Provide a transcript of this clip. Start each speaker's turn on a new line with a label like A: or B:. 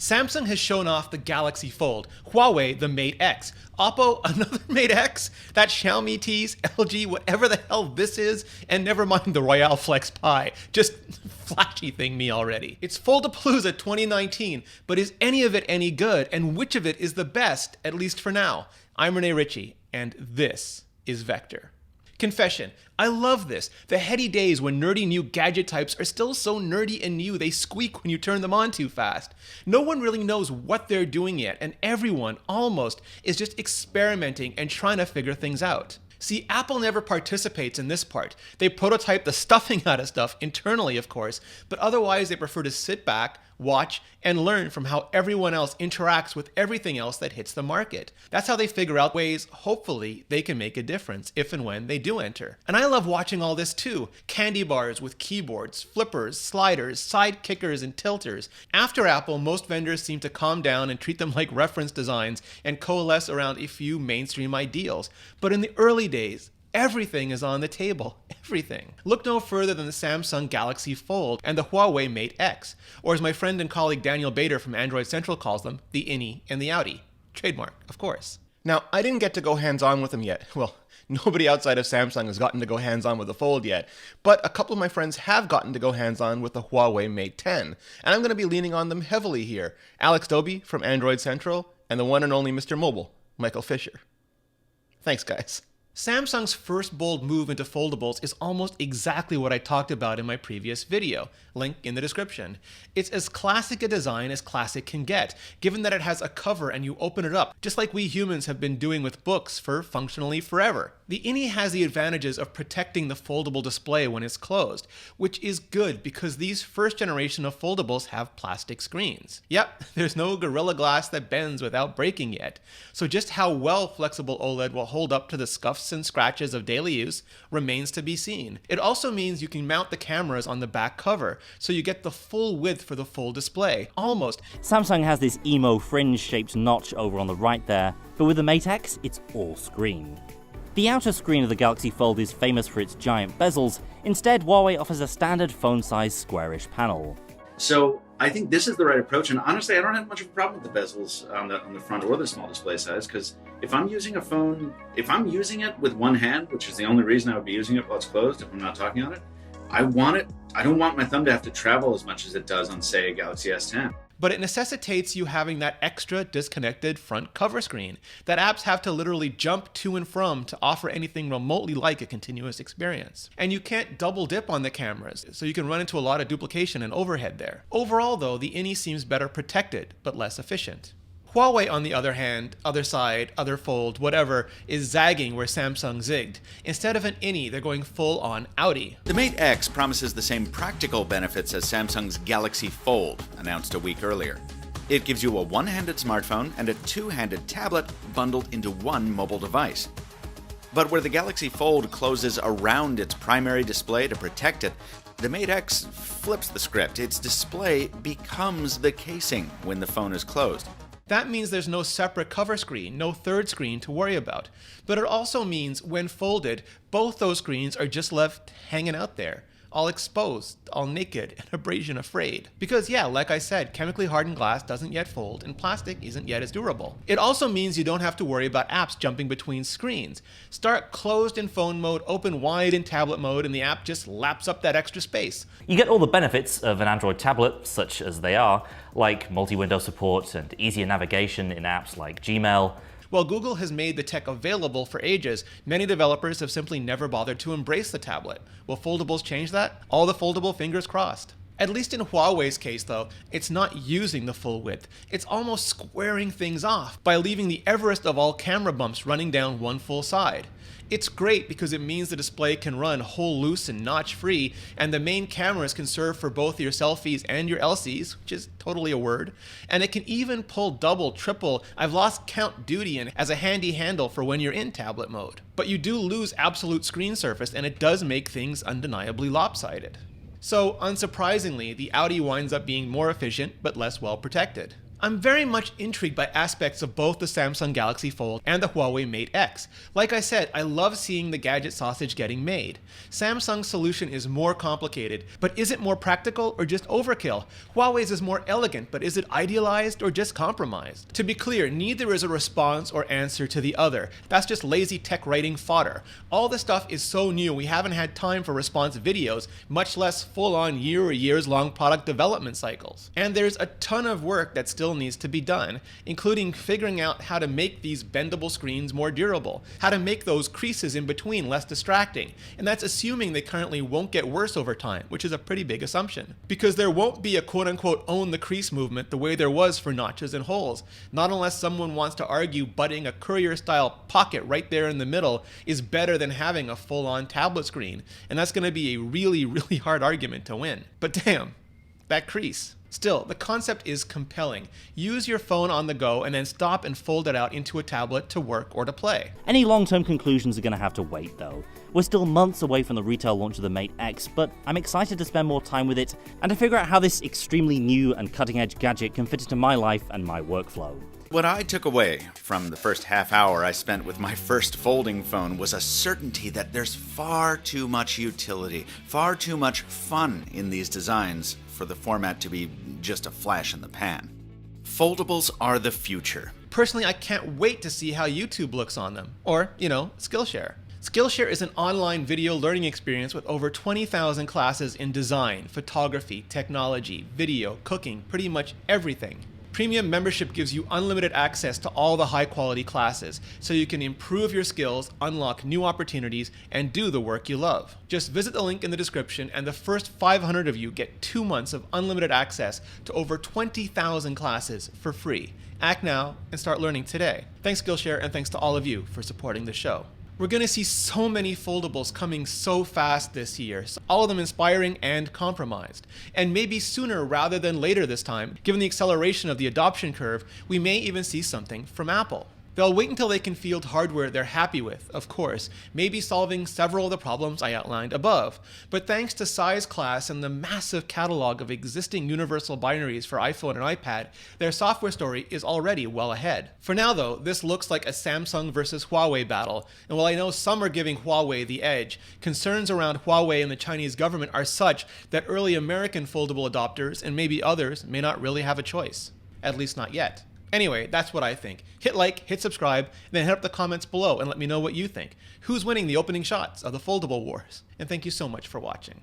A: Samsung has shown off the Galaxy Fold, Huawei the Mate X, Oppo another Mate X, that Xiami tease, LG whatever the hell this is, and never mind the Royole FlexPai. Just flashy thing me already. It's foldapalooza 2019, but is any of it any good, and which of it is the best, at least for now? I'm Rene Ritchie, and this is Vector. Confession, I love this. The heady days when nerdy new gadget types are still so nerdy and new they squeak when you turn them on too fast. No one really knows what they're doing yet, and everyone, almost, is just experimenting and trying to figure things out. See, Apple never participates in this part. They prototype the stuffing out of stuff internally, of course, but otherwise they prefer to sit back, watch, and learn from how everyone else interacts with everything else that hits the market. That's how they figure out ways, hopefully, they can make a difference if and when they do enter. And I love watching all this too. Candy bars with keyboards, flippers, sliders, side kickers, and tilters. After Apple, most vendors seem to calm down and treat them like reference designs and coalesce around a few mainstream ideals. But in the early days, everything is on the table. Everything. Look no further than the Samsung Galaxy Fold and the Huawei Mate X, or as my friend and colleague Daniel Bader from Android Central calls them, the innie and the outie. Trademark, of course. Now, I didn't get to go hands-on with them yet. Well, nobody outside of Samsung has gotten to go hands-on with the Fold yet, but a couple of my friends have gotten to go hands-on with the Huawei Mate 10, and I'm going to be leaning on them heavily here. Alex Dobie from Android Central, and the one and only MrMobile, Michael Fisher. Thanks, guys. Samsung's first bold move into foldables is almost exactly what I talked about in my previous video, link in the description. It's as classic a design as classic can get, given that it has a cover and you open it up, just like we humans have been doing with books for functionally forever. The innie has the advantages of protecting the foldable display when it's closed, which is good because these first generation of foldables have plastic screens. Yep, there's no Gorilla Glass that bends without breaking yet, so just how well flexible OLED will hold up to the scuffs and scratches of daily use remains to be seen. It also means you can mount the cameras on the back cover, so you get the full width for the full display, almost.
B: Samsung has this emo fringe-shaped notch over on the right there, but with the Mate X, it's all screen. The outer screen of the Galaxy Fold is famous for its giant bezels. Instead, Huawei offers a standard phone-sized squarish panel.
C: So I think this is the right approach, and honestly, I don't have much of a problem with the bezels on the front or the small display size, because if I'm using a phone, if I'm using it with one hand, which is the only reason I would be using it while it's closed if I'm not talking on it, I don't want my thumb to have to travel as much as it does on, say, a Galaxy S10.
A: But it necessitates you having that extra disconnected front cover screen that apps have to literally jump to and from to offer anything remotely like a continuous experience. And you can't double dip on the cameras, so you can run into a lot of duplication and overhead there. Overall though, the innie seems better protected, but less efficient. Huawei, on the other hand, other side, other fold, whatever, is zagging where Samsung zigged. Instead of an innie, they're going full-on outie.
D: The Mate X promises the same practical benefits as Samsung's Galaxy Fold, announced a week earlier. It gives you a one-handed smartphone and a two-handed tablet bundled into one mobile device. But where the Galaxy Fold closes around its primary display to protect it, the Mate X flips the script. Its display becomes the casing when the phone is closed.
A: That means there's no separate cover screen, no third screen to worry about. But it also means, when folded, both those screens are just left hanging out there, all exposed, all naked, and abrasion afraid. Because yeah, like I said, chemically hardened glass doesn't yet fold, and plastic isn't yet as durable. It also means you don't have to worry about apps jumping between screens. Start closed in phone mode, open wide in tablet mode, and the app just laps up that extra space.
B: You get all the benefits of an Android tablet, such as they are, like multi-window support and easier navigation in apps like Gmail.
A: While Google has made the tech available for ages, many developers have simply never bothered to embrace the tablet. Will foldables change that? All the foldable fingers crossed. At least in Huawei's case though, it's not using the full width. It's almost squaring things off by leaving the Everest of all camera bumps running down one full side. It's great because it means the display can run hole loose and notch free, and the main cameras can serve for both your selfies and your LCs, which is totally a word. And it can even pull double, triple, I've lost count duty in as a handy handle for when you're in tablet mode. But you do lose absolute screen surface, and it does make things undeniably lopsided. So, unsurprisingly, the outie winds up being more efficient but less well protected. I'm very much intrigued by aspects of both the Samsung Galaxy Fold and the Huawei Mate X. Like I said, I love seeing the gadget sausage getting made. Samsung's solution is more complicated, but is it more practical or just overkill? Huawei's is more elegant, but is it idealized or just compromised? To be clear, neither is a response or answer to the other. That's just lazy tech writing fodder. All this stuff is so new we haven't had time for response videos, much less full-on year or years-long product development cycles. And there's a ton of work that still needs to be done, including figuring out how to make these bendable screens more durable, how to make those creases in between less distracting, and that's assuming they currently won't get worse over time, which is a pretty big assumption. Because there won't be a quote-unquote own the crease movement the way there was for notches and holes, not unless someone wants to argue butting a courier-style pocket right there in the middle is better than having a full-on tablet screen, and that's going to be a really, really hard argument to win. But damn, that crease. Still, the concept is compelling. Use your phone on the go and then stop and fold it out into a tablet to work or to play.
B: Any long-term conclusions are going to have to wait though. We're still months away from the retail launch of the Mate X, but I'm excited to spend more time with it and to figure out how this extremely new and cutting-edge gadget can fit into my life and my workflow.
D: What I took away from the first half hour I spent with my first folding phone was a certainty that there's far too much utility, far too much fun in these designs for the format to be just a flash in the pan. Foldables are the future.
A: Personally, I can't wait to see how YouTube looks on them. Or, Skillshare. Skillshare is an online video learning experience with over 20,000 classes in design, photography, technology, video, cooking, pretty much everything. Premium membership gives you unlimited access to all the high-quality classes, so you can improve your skills, unlock new opportunities, and do the work you love. Just visit the link in the description, and the first 500 of you get 2 months of unlimited access to over 20,000 classes for free. Act now and start learning today. Thanks Skillshare, and thanks to all of you for supporting the show. We're going to see so many foldables coming so fast this year, all of them inspiring and compromised. And maybe sooner rather than later this time, given the acceleration of the adoption curve, we may even see something from Apple. They'll wait until they can field hardware they're happy with, of course, maybe solving several of the problems I outlined above. But thanks to size class and the massive catalog of existing universal binaries for iPhone and iPad, their software story is already well ahead. For now though, this looks like a Samsung versus Huawei battle, and while I know some are giving Huawei the edge, concerns around Huawei and the Chinese government are such that early American foldable adopters, and maybe others, may not really have a choice. At least not yet. Anyway, that's what I think. Hit like, hit subscribe, and then hit up the comments below and let me know what you think. Who's winning the opening shots of the foldable wars? And thank you so much for watching.